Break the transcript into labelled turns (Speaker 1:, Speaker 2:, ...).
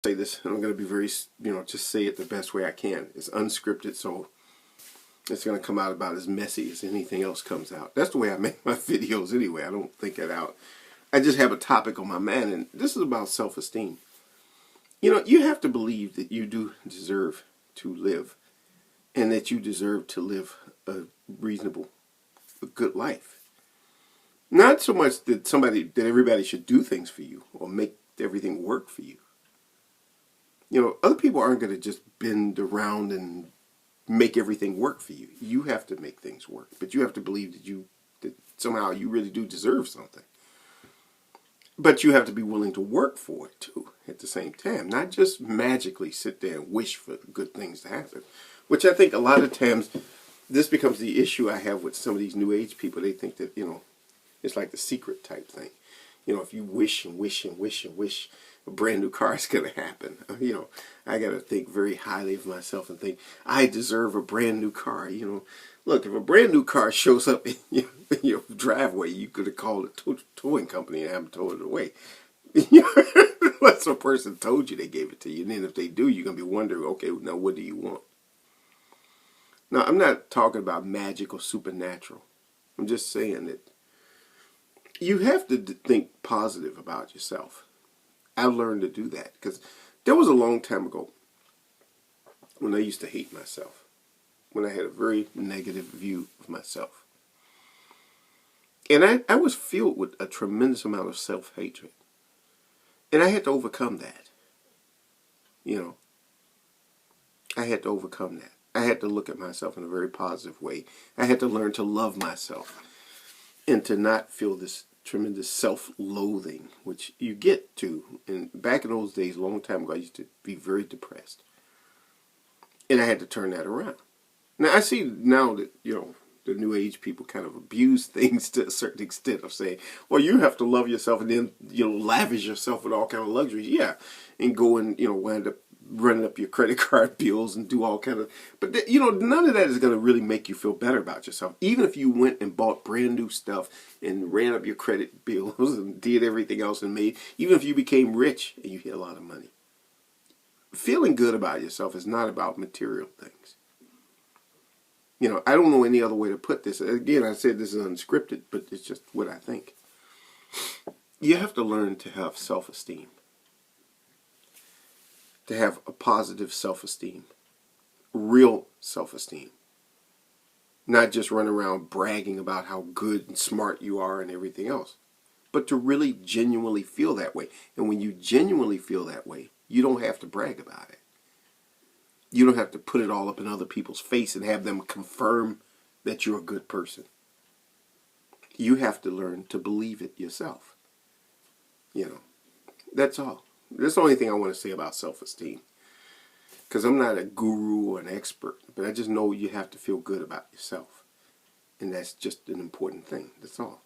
Speaker 1: Say this, and I'm going to be very, just say it the best way I can. It's unscripted, so it's going to come out about as messy as anything else comes out. That's the way I make my videos anyway. I don't think it out. I just have a topic on my mind, and this is about self-esteem. You have to believe that you do deserve to live, and that you deserve to live a reasonable, a good life. Not so much that everybody should do things for you or make everything work for you. Other people aren't going to just bend around and make everything work for you. You have to make things work, but you have to believe that somehow you really do deserve something. But you have to be willing to work for it too at the same time, not just magically sit there and wish for good things to happen, which I think a lot of times this becomes the issue I have with some of these new age people. They think that, it's like the secret type thing. If you wish and wish and wish and wish, a brand new car is going to happen. I got to think very highly of myself and think, I deserve a brand new car. Look, if a brand new car shows up in your driveway, you could have called a towing company and have them tow it away. Unless a person told you they gave it to you. And then if they do, you're going to be wondering, okay, now what do you want? Now, I'm not talking about magic or supernatural. I'm just saying that you have to think positive about yourself. I've learned to do that because there was a long time ago when I used to hate myself, when I had a very negative view of myself. And I was filled with a tremendous amount of self-hatred. And I had to overcome that. I had to overcome that. I had to look at myself in a very positive way. I had to learn to love myself and to not feel this tremendous self-loathing, which you get to. And back in those days, a long time ago, I used to be very depressed. And I had to turn that around. Now, I see now that, the new age people kind of abuse things to a certain extent of saying, well, you have to love yourself and then, lavish yourself with all kind of luxuries. Yeah. And go and, wind up running up your credit card bills and do all kind of, but none of that is going to really make you feel better about yourself. Even if you went and bought brand new stuff and ran up your credit bills and did everything else and even if you became rich and you had a lot of money, feeling good about yourself is not about material things. I don't know any other way to put this. Again, I said this is unscripted, but it's just what I think. You have to learn to have self-esteem. To have a positive self-esteem. Real self-esteem. Not just run around bragging about how good and smart you are and everything else. But to really genuinely feel that way. And when you genuinely feel that way, you don't have to brag about it. You don't have to put it all up in other people's face and have them confirm that you're a good person. You have to learn to believe it yourself. That's all. That's the only thing I want to say about self-esteem. Because I'm not a guru or an expert, but I just know you have to feel good about yourself. And that's just an important thing. That's all.